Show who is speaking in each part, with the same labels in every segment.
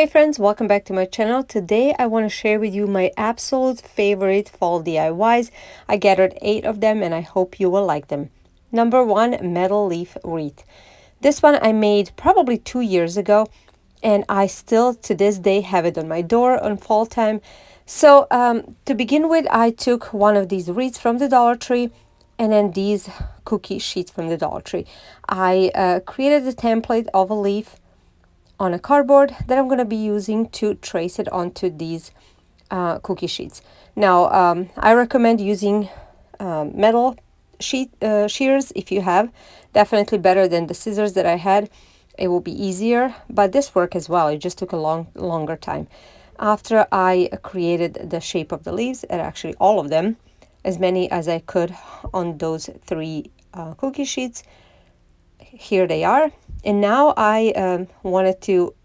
Speaker 1: Hey friends, welcome back to my channel. Today I want to share with you my absolute favorite fall DIYs. I gathered 8 of them and I hope you will like them. Number 1, metal leaf wreath. This one I made probably 2 years ago and I still to this day have it on my door on fall time. So to begin with, I took one of these wreaths from the Dollar Tree and then these cookie sheets from the Dollar Tree. I created a template of a leaf on a cardboard that I'm going to be using to trace it onto these cookie sheets. Now, I recommend using metal shears if you have. Definitely better than the scissors that I had. It will be easier, but this worked as well. It just took a longer time. After I created the shape of the leaves, and actually all of them, as many as I could on those 3 cookie sheets, here they are. And now I wanted to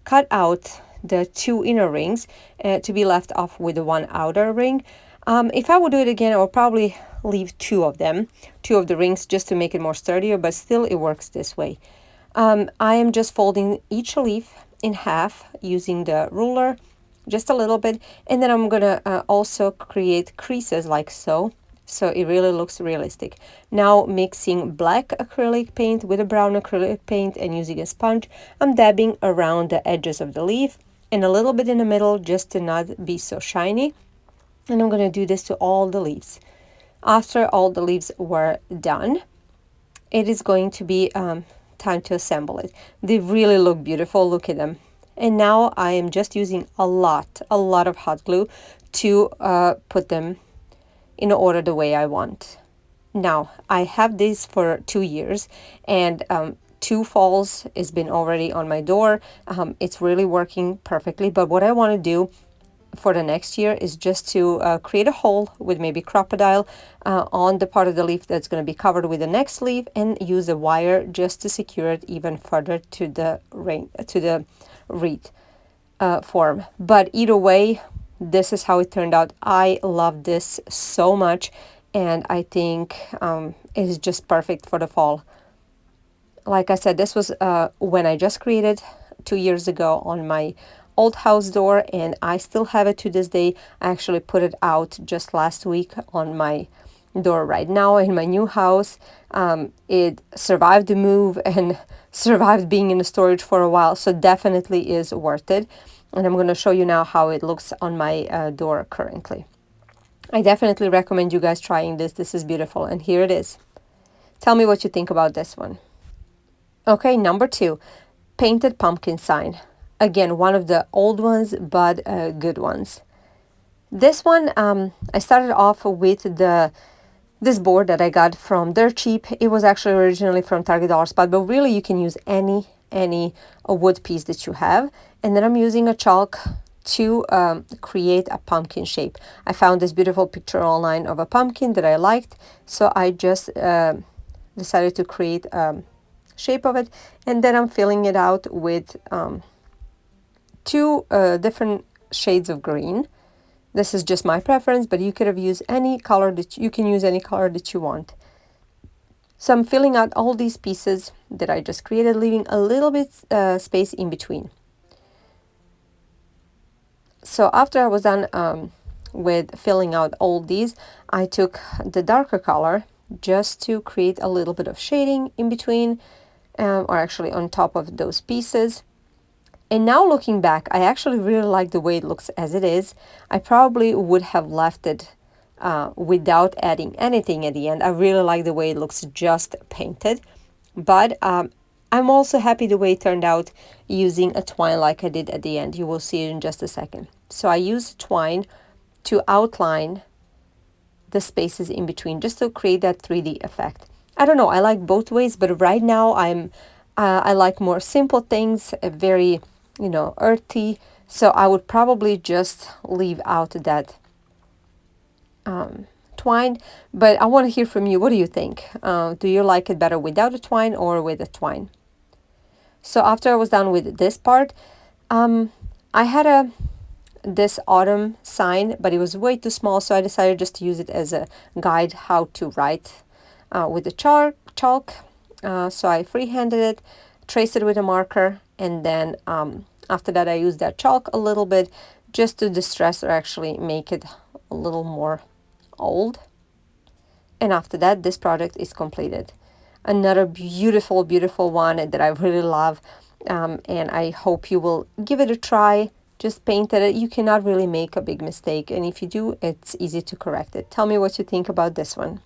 Speaker 1: cut out the 2 inner rings to be left off with the 1 outer ring. If I would do it again, I would probably leave 2 of them, 2 of the rings, just to make it more sturdier, but still it works this way. I am just folding each leaf in half using the ruler, just a little bit, and then I'm gonna also create creases like so. So it really looks realistic. Now mixing black acrylic paint with a brown acrylic paint and using a sponge, I'm dabbing around the edges of the leaf and a little bit in the middle just to not be so shiny. And I'm going to do this to all the leaves. After all the leaves were done, it is going to be time to assemble it. They really look beautiful. Look at them. And now I am just using a lot of hot glue to put them in order the way I want. Now, I have this for 2 years and 2 falls has been already on my door. It's really working perfectly, but what I want to do for the next year is just to create a hole with maybe crocodile on the part of the leaf that's going to be covered with the next leaf and use a wire just to secure it even further to the wreath form. But either way, this is how it turned out. I love this so much and I think it is just perfect for the fall. Like I said, this was when I just created 2 years ago on my old house door and I still have it to this day. I actually put it out just last week on my door right now in my new house. It survived the move and survived being in the storage for a while, so definitely is worth it. And I'm going to show you now how it looks on my door currently. I definitely recommend you guys trying this. This is beautiful, and here it is. Tell me what you think about this one. Okay, number 2, painted pumpkin sign. Again, one of the old ones, but good ones. This one, I started off with this board that I got from Dirt Cheap. It was actually originally from Target Dollar Spot, but really you can use any wood piece that you have. And then I'm using a chalk to create a pumpkin shape. I found this beautiful picture online of a pumpkin that I liked, so I just decided to create a shape of it, and then I'm filling it out with 2 different shades of green. This is just my preference, but you could have used any color that you can use any color that you want. So I'm filling out all these pieces that I just created, leaving a little bit space in between. So after I was done with filling out all these, I took the darker color just to create a little bit of shading in between, or actually on top of those pieces. And now looking back, I actually really like the way it looks as it is. I probably would have left it without adding anything at the end. I really like the way it looks just painted. But I'm also happy the way it turned out using a twine like I did at the end. You will see it in just a second. So I used twine to outline the spaces in between just to create that 3D effect. I don't know, I like both ways, but right now I like more simple things, very, earthy. So I would probably just leave out that twine, but I want to hear from you. What do you think? Do you like it better without a twine or with a twine? So after I was done with this part, I had this autumn sign, but it was way too small, so I decided just to use it as a guide how to write with the chalk. So I freehanded it, traced it with a marker, and then After that, I use that chalk a little bit just to distress or actually make it a little more old. And after that, this project is completed. Another beautiful, beautiful one that I really love, and I hope you will give it a try. Just paint it. You cannot really make a big mistake, and if you do, it's easy to correct it. Tell me what you think about this one.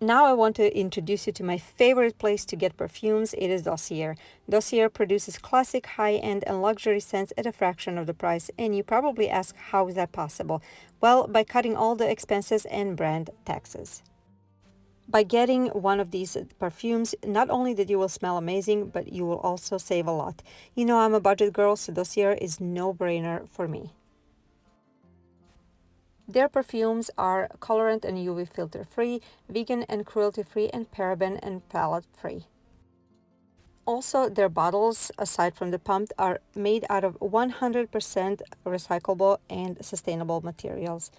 Speaker 1: Now I want to introduce you to my favorite place to get perfumes. It is Dossier. Dossier produces classic, high-end, and luxury scents at a fraction of the price. And you probably ask, how is that possible? Well, by cutting all the expenses and brand taxes. By getting one of these perfumes, not only that you will smell amazing, but you will also save a lot. You know, I'm a budget girl, so Dossier is no-brainer for me. Their perfumes are colorant and UV filter free, vegan and cruelty free, and paraben and phthalate free. Also, their bottles, aside from the pump, are made out of 100% recyclable and sustainable materials.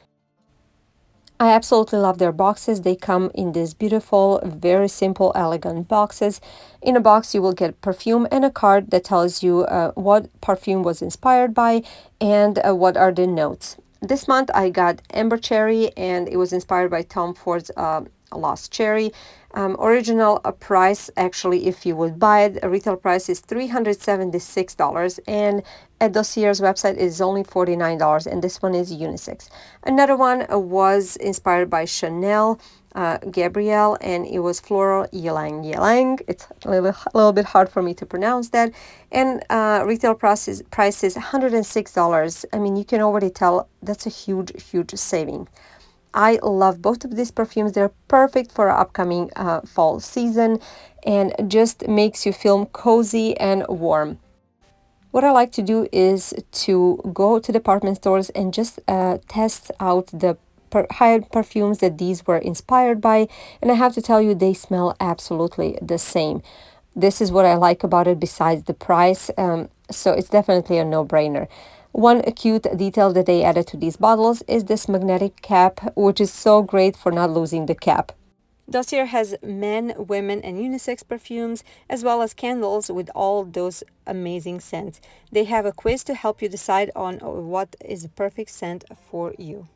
Speaker 1: I absolutely love their boxes. They come in these beautiful, very simple, elegant boxes. In a box, you will get perfume and a card that tells you what perfume was inspired by and what are the notes. This month, I got Amber Cherry, and it was inspired by Tom Ford's Lost Cherry. Original price, actually, if you would buy it, retail price is $376, and at Dossier's website it is only $49, and this one is unisex. Another one was inspired by Chanel Gabrielle, and it was floral ylang ylang. It's a little bit hard for me to pronounce that, and retail price is $106. I mean, you can already tell that's a huge saving. I love both of these perfumes. They're perfect for our upcoming fall season and just makes you feel cozy and warm. What I like to do is to go to department stores and just test out the high-end perfumes that these were inspired by, and I have to tell you, they smell absolutely the same. This is what I like about it besides the price, so it's definitely a no-brainer. One cute detail that they added to these bottles is this magnetic cap, which is so great for not losing the cap. Dossier has men, women, and unisex perfumes, as well as candles with all those amazing scents. They have a quiz to help you decide on what is the perfect scent for you.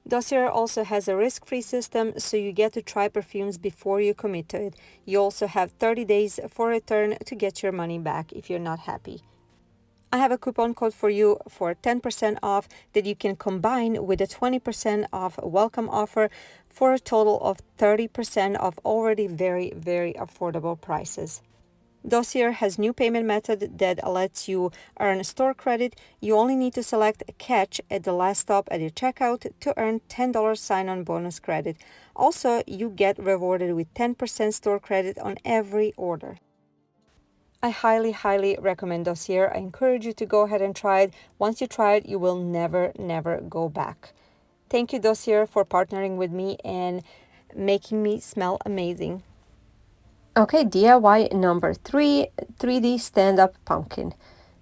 Speaker 1: Dossier also has a risk-free system, so you get to try perfumes before you commit to it. You also have 30 days for return to get your money back if you're not happy. I have a coupon code for you for 10% off that you can combine with a 20% off welcome offer for a total of 30% off already very affordable prices. Dossier has new payment method that lets you earn store credit. You only need to select Catch at the last stop at your checkout to earn $10 sign-on bonus credit. Also, you get rewarded with 10% store credit on every order. I highly recommend Dossier. I encourage you to go ahead and try it. Once you try it, you will never go back. Thank you, Dossier, for partnering with me and making me smell amazing. Okay, DIY number 3, 3D stand-up pumpkin.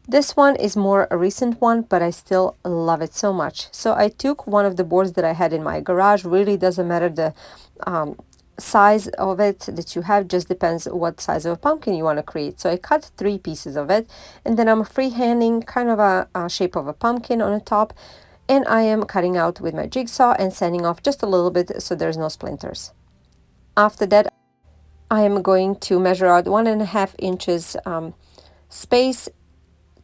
Speaker 1: This one is more a recent one, but I still love it so much. So I took one of the boards that I had in my garage. Really doesn't matter the size of it that you have, just depends what size of a pumpkin you want to create. So I cut 3 pieces of it, and then I'm freehanding kind of a shape of a pumpkin on the top, and I am cutting out with my jigsaw and sanding off just a little bit so there's no splinters. After that, I am going to measure out 1.5 inches space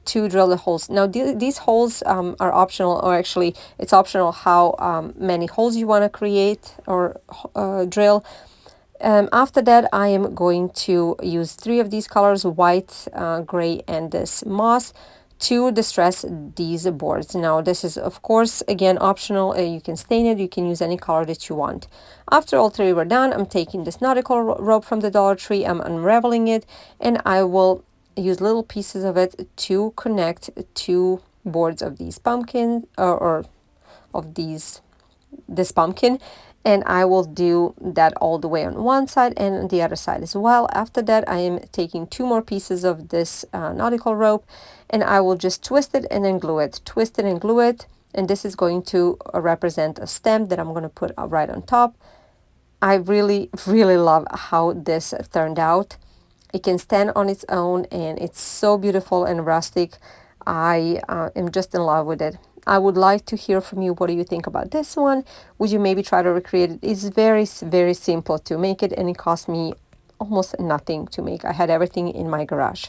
Speaker 1: to drill the holes. Now these holes are optional, or actually it's optional how many holes you want to create or drill. After that, I am going to use 3 of these colors, white, gray, and this moss, to distress these boards. Now this is of course again optional. You can stain it, you can use any color that you want. After all 3 were done, I'm taking this nautical rope from the Dollar Tree, I'm unraveling it, and I will use little pieces of it to connect 2 boards of these pumpkin or of this pumpkin, and I will do that all the way on one side and on the other side as well. After that, I am taking 2 more pieces of this nautical rope, and I will just twist it and then glue it, twist it and glue it, and this is going to represent a stem that I'm going to put right on top. I really, really love how this turned out. It can stand on its own and it's so beautiful and rustic. I am just in love with it. I would like to hear from you. What do you think about this one? Would you maybe try to recreate it? It's very, very simple to make it, and it cost me almost nothing to make. I had everything in my garage.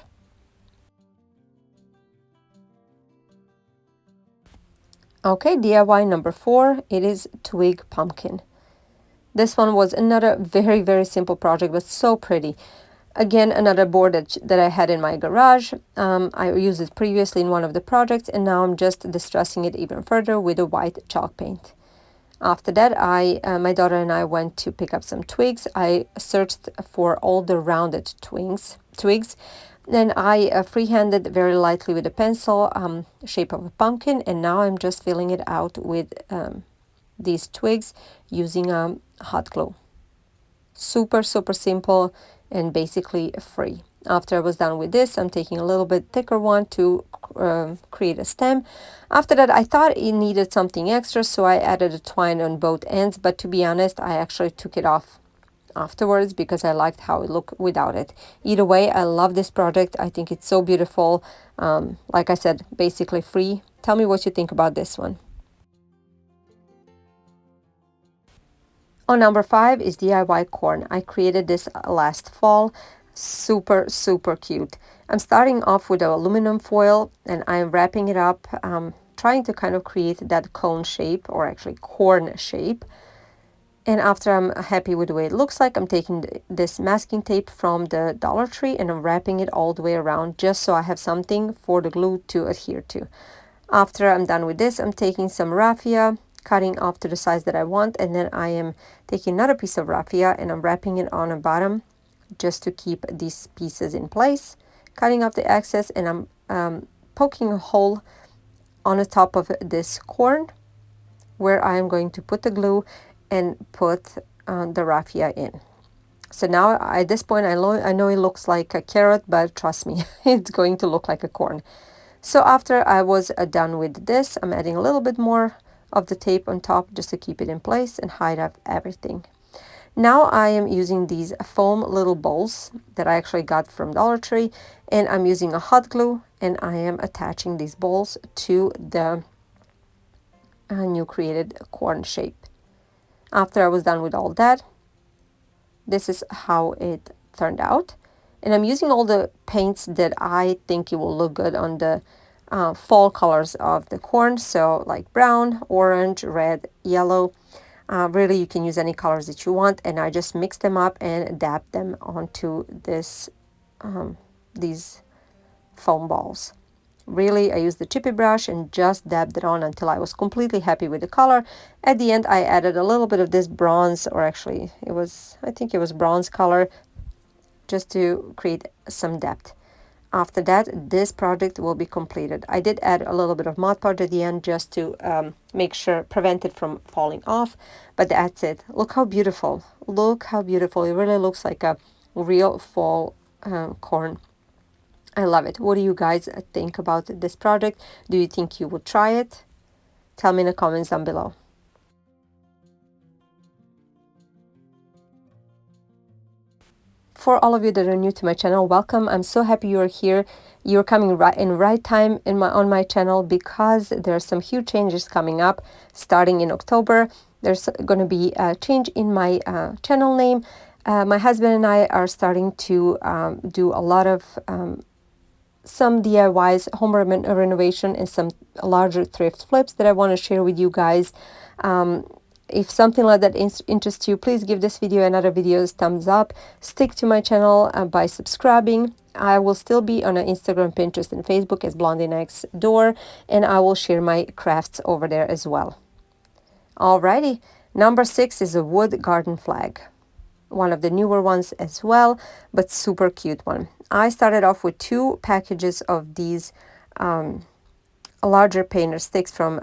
Speaker 1: Okay, DIY number 4, it is twig pumpkin. This one was another very, very simple project, but so pretty. Again, another board that I had in my garage. I used it previously in one of the projects, and now I'm just distressing it even further with a white chalk paint. After that, my daughter and I went to pick up some twigs. I searched for all the rounded twigs. Then I freehanded very lightly with a pencil, shape of a pumpkin, and now I'm just filling it out with these twigs using hot glue. Super, super simple and basically free. After I was done with this, I'm taking a little bit thicker one to create a stem. After that, I thought it needed something extra, so I added a twine on both ends, but to be honest, I actually took it off afterwards because I liked how it looked without it. Either way, I love this project. I think it's so beautiful. Like I said, basically free. Tell me what you think about this one. On number 5 is DIY corn. I created this last fall. Super, super cute. I'm starting off with aluminum foil and I'm wrapping it up, trying to kind of create that cone shape, or actually corn shape. And after I'm happy with the way it looks like, I'm taking this masking tape from the Dollar Tree and I'm wrapping it all the way around just so I have something for the glue to adhere to. After I'm done with this, I'm taking some raffia, cutting off to the size that I want, and then I am taking another piece of raffia and I'm wrapping it on the bottom just to keep these pieces in place, cutting off the excess, and I'm poking a hole on the top of this corn where I am going to put the glue and put the raffia in. So now at this point I know it looks like a carrot, but trust me, it's going to look like a corn. So after I was done with this, I'm adding a little bit more of the tape on top just to keep it in place and hide up everything. Now I am using these foam little bowls that I actually got from Dollar Tree, and I'm using a hot glue and I am attaching these bowls to the new created corn shape. After I was done with all that, this is how it turned out. And I'm using all the paints that I think it will look good on the fall colors of the corn. So like brown, orange, red, yellow. Really, you can use any colors that you want. And I just mix them up and dab them onto this these foam balls. Really, I used the chippy brush and just dabbed it on until I was completely happy with the color. At the end, I added a little bit of this bronze, or actually I think it was bronze color, just to create some depth. After that, this project will be completed. I did add a little bit of Mod Podge at the end just to make sure, prevent it from falling off, but that's it. Look how beautiful. Look how beautiful. It really looks like a real fall corn. I love it. What do you guys think about this project? Do you think you would try it? Tell me in the comments down below. For all of you that are new to my channel, welcome. I'm so happy you're here. You're coming right in right time on my channel because there are some huge changes coming up starting in October. There's going to be a change in my channel name. My husband and I are starting to do a lot of some DIYs, home renovation, and some larger thrift flips that I want to share with you guys. If something like that interests you, please give this video and other videos thumbs up. Stick to my channel by subscribing. I will still be on Instagram, Pinterest, and Facebook as BlondieNextDoor, and I will share my crafts over there as well. Alrighty, number 6 is a wood garden flag. One of the newer ones as well, but super cute one. I started off with 2 packages of these larger painter sticks from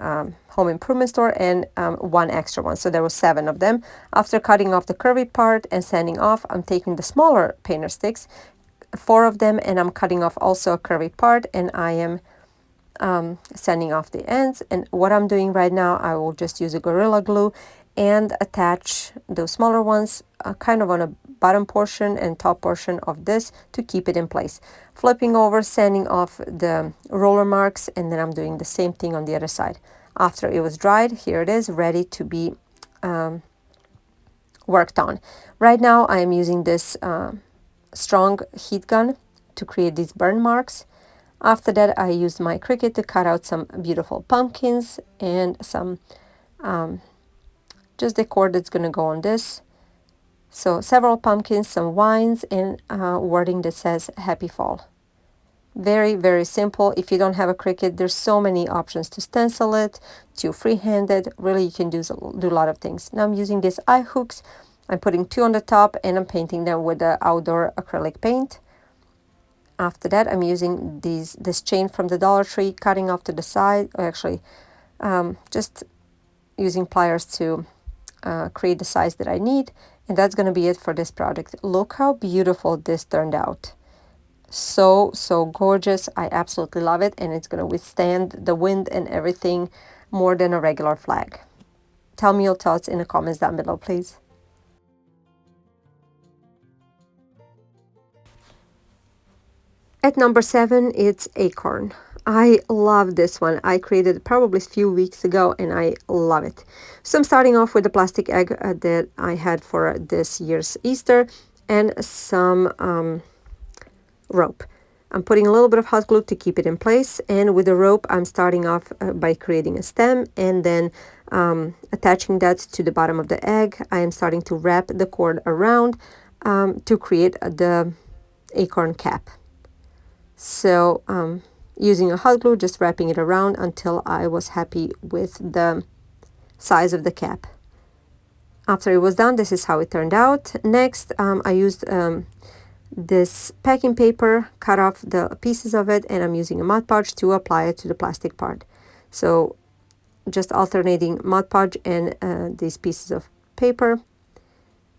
Speaker 1: Home Improvement Store and 1 extra one. So there were 7 of them. After cutting off the curvy part and sanding off, I'm taking the smaller painter sticks, 4 of them, and I'm cutting off also a curvy part, and I am sanding off the ends. And what I'm doing right now, I will just use a Gorilla Glue and attach those smaller ones kind of on a bottom portion and top portion of this to keep it in place. Flipping over, sanding off the roller marks, and then I'm doing the same thing on the other side. After it was dried, here it is, ready to be worked on. Right now I am using this strong heat gun to create these burn marks. After that, I used my Cricut to cut out some beautiful pumpkins and some just decor that's going to go on this. So several pumpkins, some wines, and wording that says Happy Fall. Very, very simple. If you don't have a Cricut, there's so many options to stencil it, to freehand it. Really, you can do a lot of things. Now I'm using these eye hooks. I'm putting 2 on the top and I'm painting them with the outdoor acrylic paint. After that, I'm using this chain from the Dollar Tree, cutting off to the side, or actually just using pliers to create the size that I need. And that's going to be it for this project. Look how beautiful this turned out. So, so gorgeous. I absolutely love it. And it's going to withstand the wind and everything more than a regular flag. Tell me your thoughts in the comments down below, please. At number 7, it's Acorn. I love this one. I created it probably a few weeks ago and I love it. So I'm starting off with the plastic egg that I had for this year's Easter and some rope. I'm putting a little bit of hot glue to keep it in place, and with the rope I'm starting off by creating a stem and then attaching that to the bottom of the egg. I am starting to wrap the cord around to create the acorn cap. So using a hot glue, just wrapping it around until I was happy with the size of the cap. After it was done, this is how it turned out. Next, I used this packing paper, cut off the pieces of it, and I'm using a Mod Podge to apply it to the plastic part. So just alternating Mod Podge and these pieces of paper.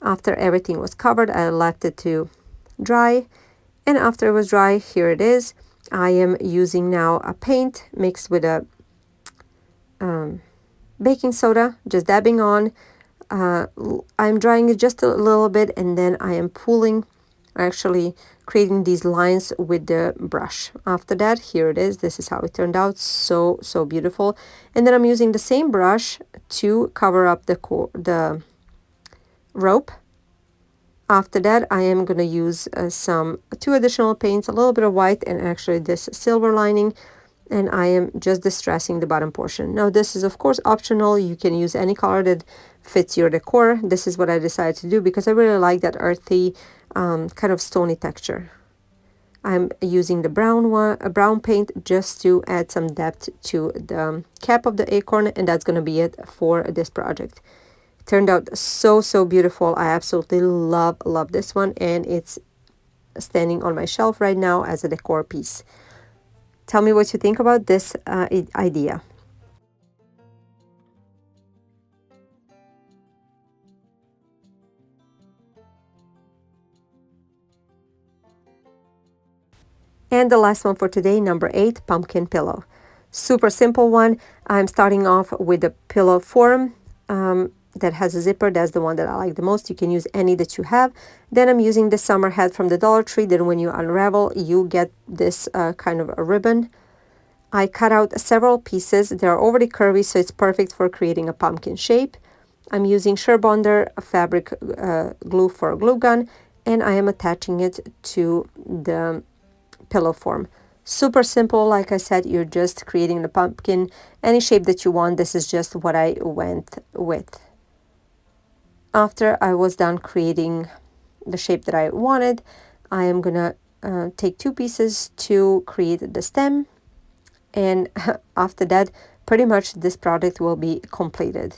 Speaker 1: After everything was covered, I left it to dry. And after it was dry, here it is. I am using now a paint mixed with a baking soda, just dabbing on. I'm drying it just a little bit and then I am pulling, actually creating these lines with the brush. After that, here it is. This is how it turned out. So, so beautiful. And then I'm using the same brush to cover up the rope. After that, I am going to use 2 additional paints, a little bit of white and actually this silver lining, and I am just distressing the bottom portion. Now this is of course optional. You can use any color that fits your decor. This is what I decided to do because I really like that earthy kind of stony texture. I'm using the brown paint just to add some depth to the cap of the acorn, and that's going to be it for this project. Turned out so, so beautiful. I absolutely love this one, and it's standing on my shelf right now as a decor piece. Tell me what you think about this idea. And the last one for today, number 8, pumpkin pillow. Super simple one. I'm starting off with the pillow form that has a zipper. That's the one that I like the most. You can use any that you have. Then I'm using the summer hat from the Dollar Tree. Then when you unravel, you get this kind of a ribbon. I cut out several pieces. They're already curvy, so it's perfect for creating a pumpkin shape. I'm using Sherbonder fabric glue for a glue gun, and I am attaching it to the pillow form. Super simple. Like I said, you're just creating the pumpkin any shape that you want. This is just what I went with. After I was done creating the shape that I wanted, I am gonna take 2 pieces to create the stem, and after that pretty much this project will be completed.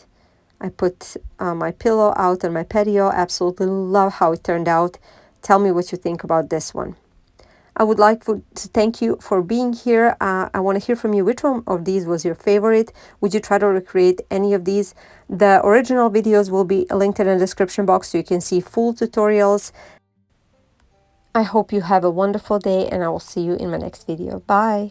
Speaker 1: I put my pillow out on my patio. Absolutely love how it turned out. Tell me what you think about this one. I would like to thank you for being here. I want to hear from you. Which one of these was your favorite? Would you try to recreate any of these? The original videos will be linked in the description box so you can see full tutorials. I hope you have a wonderful day and I will see you in my next video. Bye.